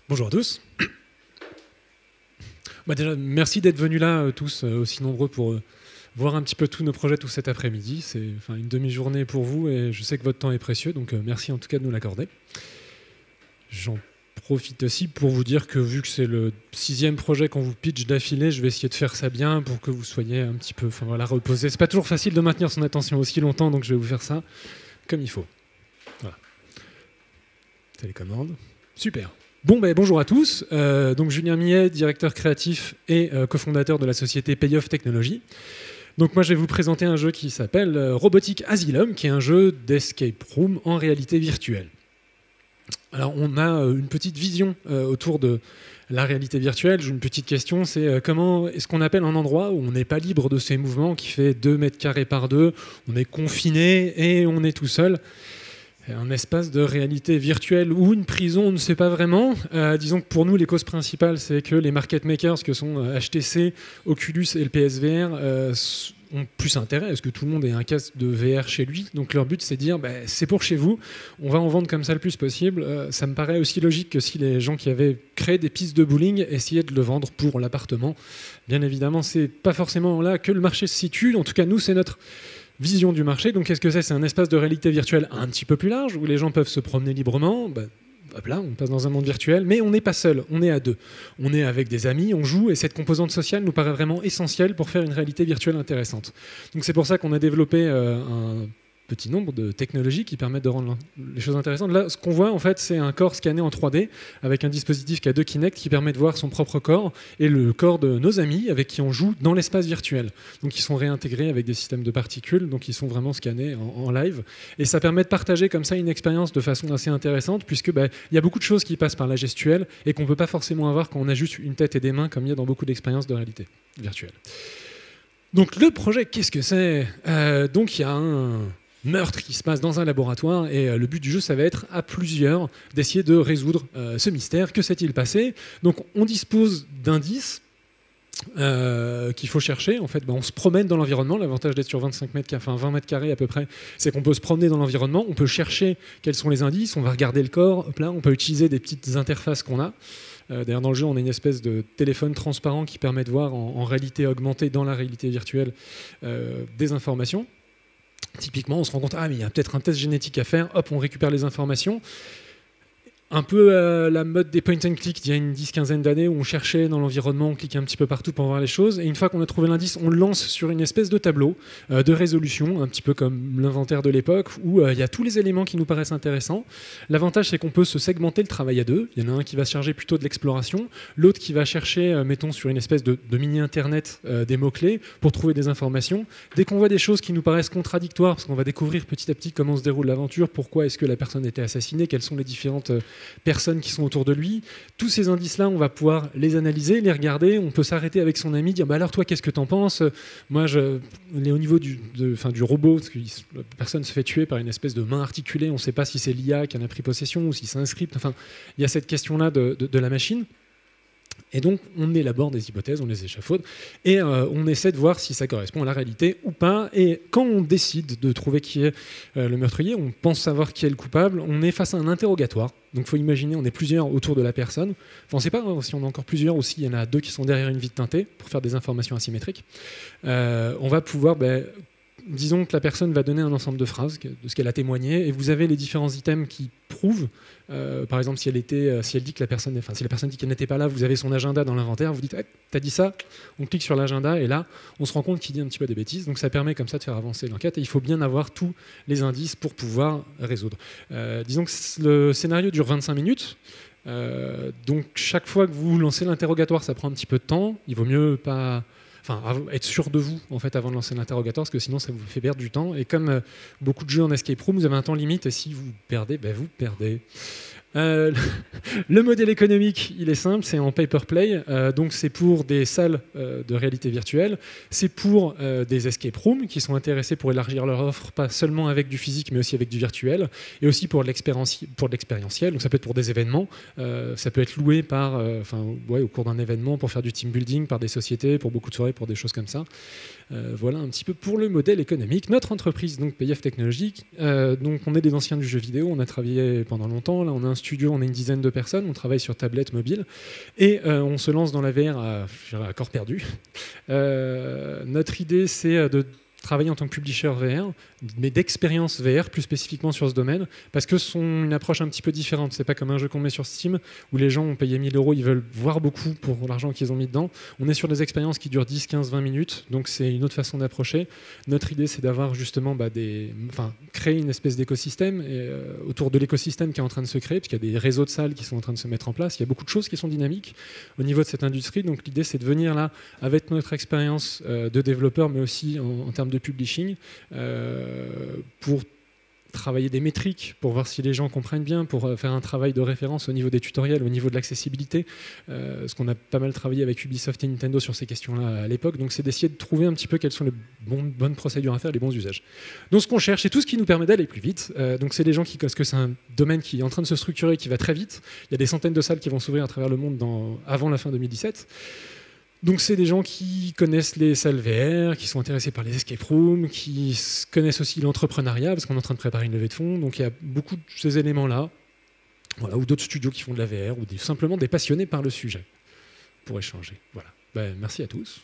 Bonjour à tous. Déjà, merci d'être venus là, tous aussi nombreux pour voir un petit peu tous nos projets tout cet après-midi. C'est une demi-journée pour vous et je sais que votre temps est précieux, donc merci en tout cas de nous l'accorder. J'en profite aussi pour vous dire que vu que c'est le 6e projet qu'on vous pitch d'affilée, je vais essayer de faire ça bien pour que vous soyez un petit peu reposés. C'est pas toujours facile de maintenir son attention aussi longtemps, donc je vais vous faire ça comme il faut. Voilà. Télécommande. Super. Bonjour à tous. Donc Julien Millet, directeur créatif et cofondateur de la société Payoff Technologies. Donc moi je vais vous présenter un jeu qui s'appelle Robotic Asylum, qui est un jeu d'escape room en réalité virtuelle. Alors on a une petite vision autour de la réalité virtuelle. J'ai une petite question, c'est comment est-ce qu'on appelle un endroit où on n'est pas libre de ses mouvements, qui fait 2 mètres carrés par 2, on est confiné et on est tout seul. Un espace de réalité virtuelle ou une prison, on ne sait pas vraiment. Disons que pour nous, les causes principales, c'est que les market makers, que sont HTC, Oculus et le PSVR, ont plus intérêt à ce que tout le monde ait un casque de VR chez lui. Donc leur but, c'est de dire, c'est pour chez vous, on va en vendre comme ça le plus possible. Ça me paraît aussi logique que si les gens qui avaient créé des pistes de bowling essayaient de le vendre pour l'appartement. Bien évidemment, c'est pas forcément là que le marché se situe. En tout cas, nous, c'est notre vision du marché. Donc qu'est-ce que c'est ? C'est un espace de réalité virtuelle un petit peu plus large où les gens peuvent se promener librement. Hop là, on passe dans un monde virtuel, mais on n'est pas seul, on est à deux. On est avec des amis, on joue, et cette composante sociale nous paraît vraiment essentielle pour faire une réalité virtuelle intéressante. Donc c'est pour ça qu'on a développé un petit nombre de technologies qui permettent de rendre les choses intéressantes. Là, ce qu'on voit, en fait, c'est un corps scanné en 3D avec un dispositif qui a 2 Kinect qui permet de voir son propre corps et le corps de nos amis avec qui on joue dans l'espace virtuel. Donc, ils sont réintégrés avec des systèmes de particules, donc ils sont vraiment scannés en live. Et ça permet de partager comme ça une expérience de façon assez intéressante, puisque il y a beaucoup de choses qui passent par la gestuelle et qu'on ne peut pas forcément avoir quand on a juste une tête et des mains, comme il y a dans beaucoup d'expériences de réalité virtuelle. Donc, le projet, qu'est-ce que c'est ? Donc, il y a un meurtre qui se passe dans un laboratoire et le but du jeu, ça va être à plusieurs d'essayer de résoudre ce mystère. Que s'est-il passé ? Donc on dispose d'indices qu'il faut chercher. En fait, on se promène dans l'environnement. L'avantage d'être sur 20 mètres carrés à peu près, c'est qu'on peut se promener dans l'environnement, on peut chercher quels sont les indices, on va regarder le corps, hop là, on peut utiliser des petites interfaces qu'on a. D'ailleurs, dans le jeu, on a une espèce de téléphone transparent qui permet de voir en réalité augmentée, dans la réalité virtuelle, des informations. Typiquement, on se rend compte, mais il y a peut-être un test génétique à faire, hop, on récupère les informations. Un peu la mode des point and click d'il y a une 10-15 d'années où on cherchait dans l'environnement, on cliquait un petit peu partout pour voir les choses. Et une fois qu'on a trouvé l'indice, on le lance sur une espèce de tableau de résolution, un petit peu comme l'inventaire de l'époque, où il y a tous les éléments qui nous paraissent intéressants. L'avantage, c'est qu'on peut se segmenter le travail à deux. Il y en a un qui va se charger plutôt de l'exploration, l'autre qui va chercher, mettons, sur une espèce de mini-internet des mots-clés pour trouver des informations. Dès qu'on voit des choses qui nous paraissent contradictoires, parce qu'on va découvrir petit à petit comment se déroule l'aventure, pourquoi est-ce que la personne a été assassinée, quelles sont les différentes personnes qui sont autour de lui. Tous ces indices-là, on va pouvoir les analyser, les regarder. On peut s'arrêter avec son ami, dire alors toi, qu'est-ce que t'en penses ? Moi, on est au niveau du robot, parce que la personne se fait tuer par une espèce de main articulée. On ne sait pas si c'est l'IA qui en a pris possession ou si c'est un script. Enfin, il y a cette question-là de la machine. Et donc, on élabore des hypothèses, on les échafaude, et on essaie de voir si ça correspond à la réalité ou pas. Et quand on décide de trouver qui est le meurtrier, on pense savoir qui est le coupable, on est face à un interrogatoire. Donc, il faut imaginer, on est plusieurs autour de la personne. Enfin, on ne sait pas si on est encore plusieurs ou s'il y en a 2 qui sont derrière une vitre teintée pour faire des informations asymétriques. On va pouvoir... disons que la personne va donner un ensemble de phrases de ce qu'elle a témoigné, et vous avez les différents items qui prouvent, par exemple si elle dit que si la personne dit qu'elle n'était pas là, vous avez son agenda dans l'inventaire, vous dites t'as dit ça, on clique sur l'agenda et là on se rend compte qu'il dit un petit peu des bêtises, donc ça permet comme ça de faire avancer l'enquête, et il faut bien avoir tous les indices pour pouvoir résoudre. Disons que le scénario dure 25 minutes. Donc chaque fois que vous lancez l'interrogatoire, ça prend un petit peu de temps, il vaut mieux pas... être sûr de vous en fait avant de lancer l'interrogatoire, parce que sinon ça vous fait perdre du temps. Et comme beaucoup de jeux en escape room, vous avez un temps limite, et si vous perdez, vous perdez. Le modèle économique, il est simple, c'est en pay-per-play. Donc c'est pour des salles de réalité virtuelle, c'est pour des escape rooms qui sont intéressés pour élargir leur offre, pas seulement avec du physique, mais aussi avec du virtuel, et aussi pour de l'expérientiel. Donc ça peut être pour des événements, ça peut être loué au cours d'un événement pour faire du team building par des sociétés, pour beaucoup de soirées, pour des choses comme ça. Voilà un petit peu pour le modèle économique. Notre entreprise, donc Payoff Technologies, donc on est des anciens du jeu vidéo, on a travaillé pendant longtemps. Là, on a un studio studio, on est une dizaine de personnes, on travaille sur tablette mobile et on se lance dans la VR à corps perdu. Notre idée, c'est de travailler en tant que publisher VR, mais d'expérience VR plus spécifiquement sur ce domaine, parce que c'est une approche un petit peu différente. C'est pas comme un jeu qu'on met sur Steam, où les gens ont payé 1000 €, ils veulent voir beaucoup pour l'argent qu'ils ont mis dedans. On est sur des expériences qui durent 10, 15, 20 minutes, donc c'est une autre façon d'approcher. Notre idée, c'est d'avoir justement créer une espèce d'écosystème autour de l'écosystème qui est en train de se créer, puisqu'il y a des réseaux de salles qui sont en train de se mettre en place. Il y a beaucoup de choses qui sont dynamiques au niveau de cette industrie, donc l'idée, c'est de venir là avec notre expérience de développeur, mais aussi en termes de publishing, pour travailler des métriques, pour voir si les gens comprennent bien, pour faire un travail de référence au niveau des tutoriels, au niveau de l'accessibilité, parce qu'on a pas mal travaillé avec Ubisoft et Nintendo sur ces questions-là à l'époque, donc c'est d'essayer de trouver un petit peu quelles sont les bonnes procédures à faire, les bons usages. Donc ce qu'on cherche, c'est tout ce qui nous permet d'aller plus vite, donc c'est des gens parce que c'est un domaine qui est en train de se structurer, qui va très vite, il y a des centaines de salles qui vont s'ouvrir à travers le monde avant la fin 2017. Donc c'est des gens qui connaissent les salles VR, qui sont intéressés par les escape rooms, qui connaissent aussi l'entrepreneuriat, parce qu'on est en train de préparer une levée de fonds. Donc il y a beaucoup de ces éléments-là, voilà, ou d'autres studios qui font de la VR, ou simplement des passionnés par le sujet, pour échanger. Voilà. Merci à tous.